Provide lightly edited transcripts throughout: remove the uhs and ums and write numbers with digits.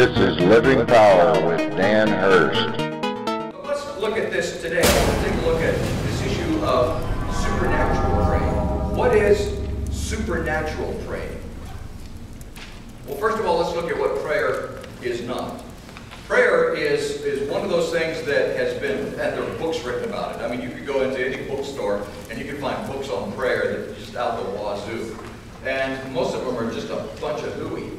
This is Living Power with Dan Hurst. Let's look at this today. Let's take a look at this issue of supernatural praying. What is supernatural praying? Well, first of all, let's look at what prayer is not. Prayer is one of those things that has been, and there are books written about it. I mean, you could go into any bookstore and you can find books on prayer that are just out the wazoo. And most of them are just a bunch of hooey.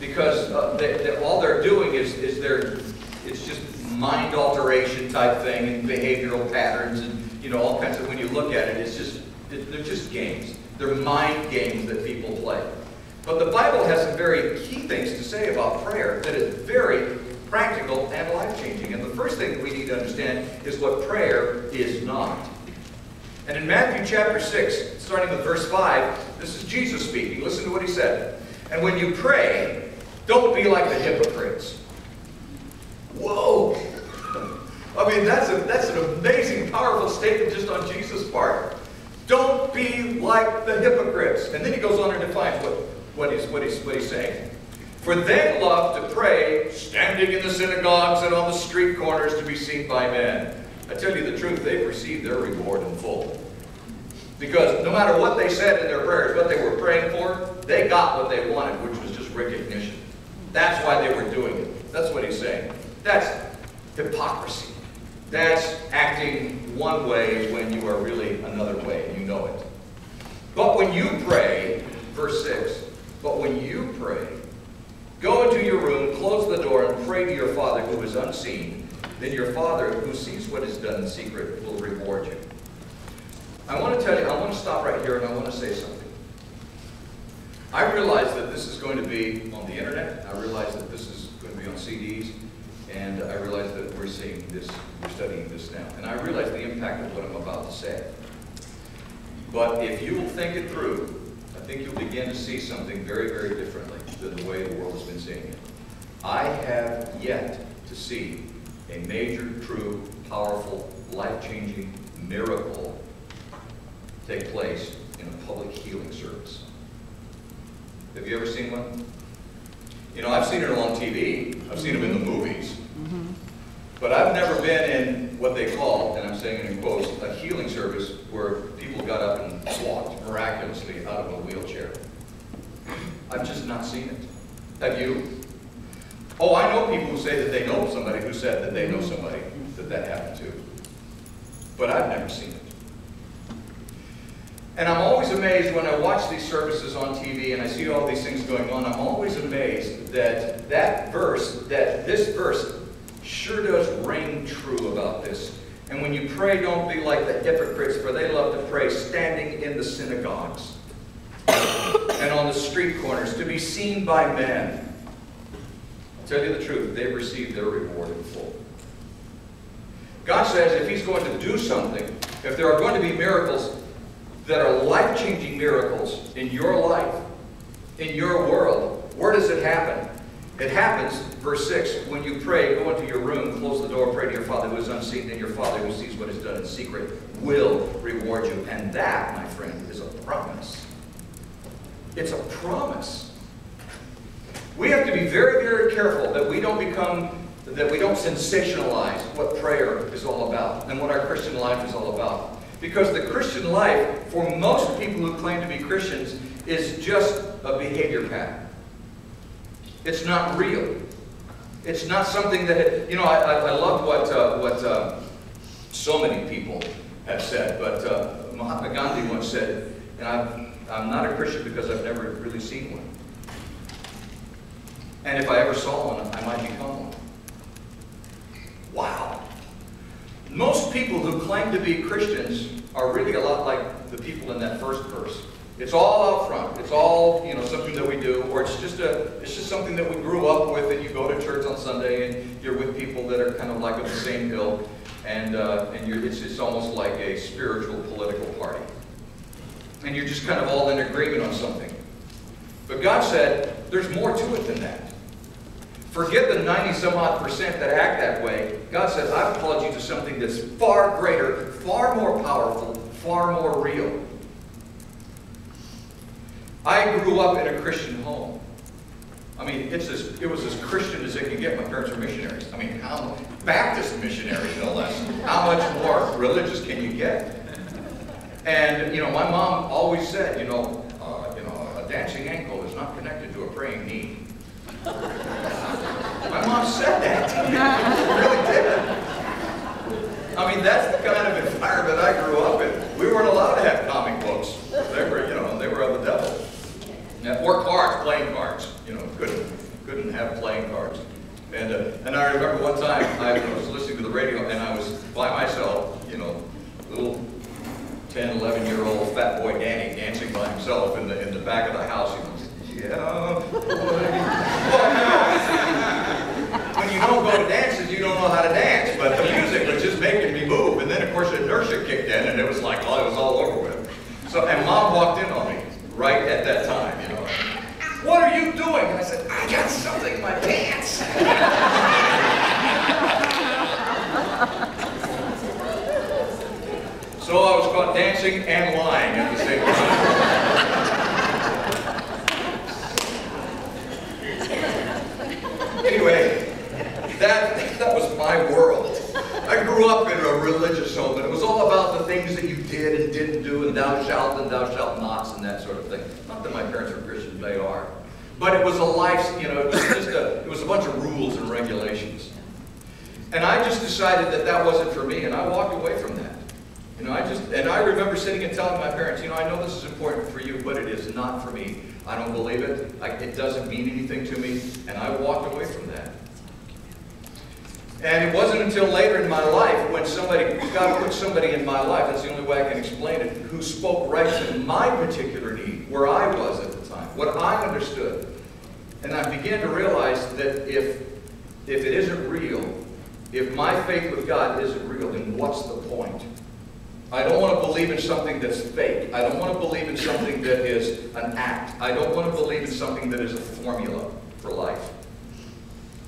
Because all they're doing is it's just mind alteration type thing and behavioral patterns and all kinds of, when you look at it, they're just games. They're mind games that people play. But the Bible has some very key things to say about prayer that is very practical and life-changing. And the first thing that we need to understand is what prayer is not. And in Matthew chapter 6, starting with verse 5, this is Jesus speaking. Listen to what he said. And when you pray, don't be like the hypocrites. Whoa! I mean, that's an amazing, powerful statement just on Jesus' part. Don't be like the hypocrites. And then he goes on and defines what he's saying. For they love to pray, standing in the synagogues and on the street corners to be seen by men. I tell you the truth, they've received their reward in full. Because no matter what they said in their prayers, what they were praying for, they got what they wanted, which was just recognition. That's why they were doing it. That's what he's saying. That's hypocrisy. That's acting one way when you are really another way, and you know it. But when you pray, verse 6, but when you pray, go into your room, close the door, and pray to your Father who is unseen. Then your Father who sees what is done in secret will reward you. I want to tell you, I want to stop right here and I want to say something. I realize that this is going to be on the internet. I realize that this is going to be on CDs. And I realize that we're seeing this, we're studying this now. And I realize the impact of what I'm about to say. But if you will think it through, I think you'll begin to see something very, very differently than the way the world has been seeing it. I have yet to see a major, true, powerful, life-changing miracle take place in a public healing service. Have you ever seen one? I've seen it on TV. I've seen them in the movies. But I've never been in what they call, and I'm saying it in quotes, a healing service where people got up and walked miraculously out of a wheelchair. I've just not seen it. Have you? Oh, I know people who say that they know somebody who said that they know somebody that happened to. But I've never seen it. And I'm always amazed when I watch these services on TV and I see all these things going on. I'm always amazed that this verse sure does ring true about this. And when you pray, don't be like the hypocrites, for they love to pray standing in the synagogues and on the street corners to be seen by men. I'll tell you the truth, they've received their reward in full. God says if He's going to do something, if there are going to be miracles that are life-changing miracles in your life, in your world, where does it happen? It happens, verse 6, when you pray, go into your room, close the door, pray to your Father who is unseen, and your Father who sees what is done in secret will reward you. And that, my friend, is a promise. It's a promise. We have to be very, very careful that we don't sensationalize what prayer is all about and what our Christian life is all about. Because the Christian life, for most people who claim to be Christians, is just a behavior pattern. It's not real. It's not something that, I love what so many people have said, but Mahatma Gandhi once said, and I'm not a Christian because I've never really seen one. And if I ever saw one, I might become one. Wow. Most people who claim to be Christians are really a lot like the people in that first verse. It's all out front. It's all, something that we do, or it's just something that we grew up with, and you go to church on Sunday and you're with people that are kind of like of the same ilk, and it's almost like a spiritual political party. And you're just kind of all in agreement on something. But God said, there's more to it than that. Forget the 90-some-odd% that act that way. God said, I've called you to something that's far greater, far more powerful, far more real. I grew up in a Christian home. I mean, it was as Christian as it can get. My parents were missionaries. I mean, Baptist missionaries, no less. How much more religious can you get? And, you know, my mom always said, a dancing ankle is not connected to a praying knee. My mom said that to me. She really did. I mean, that's the kind of environment I grew up in. We weren't allowed to have comic books. They were of the devil. Or cards, playing cards. Couldn't have playing cards. And I remember one time I was listening to the radio and I was by myself, little 10, 11-year-old fat boy Danny dancing by himself in the back of the house. When you don't go to dances, you don't know how to dance, but the music was just making me move. And then, of course, inertia kicked in, and it was like, well, it was all over with. And Mom walked in on me right at that time, What are you doing? And I said, I got something in my pants. So I was caught dancing and lying at the same time. Anyway, that was my world. I grew up in a religious home, and it was all about the things that you did and didn't do, and thou shalt nots, and that sort of thing. Not that my parents are Christians, they are. But it was a life, it was a bunch of rules and regulations. And I just decided that wasn't for me, and I walked away from that. And I remember sitting and telling my parents, I know this is important for you, but it is not for me. I don't believe it. It doesn't mean anything to me, and I walked away from that. And it wasn't until later in my life when God put somebody in my life, that's the only way I can explain it, who spoke right to my particular need, where I was at the time, what I understood. And I began to realize that if it isn't real, if my faith with God isn't real, then what's the point? I don't want to believe in something that's fake. I don't want to believe in something that is an act. I don't want to believe in something that is a formula for life.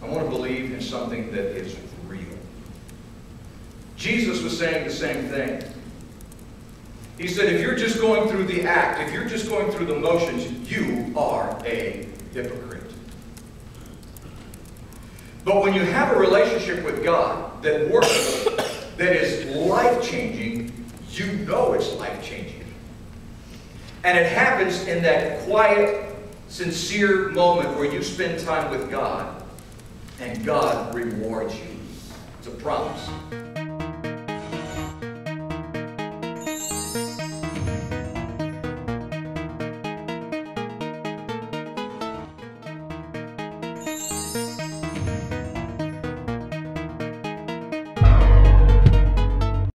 I want to believe in something that is real. Jesus was saying the same thing. He said, if you're just going through the act, if you're just going through the motions, you are a hypocrite. But when you have a relationship with God that works, that is life-changing, you know it's life-changing. And it happens in that quiet, sincere moment where you spend time with God, and God rewards you. It's a promise.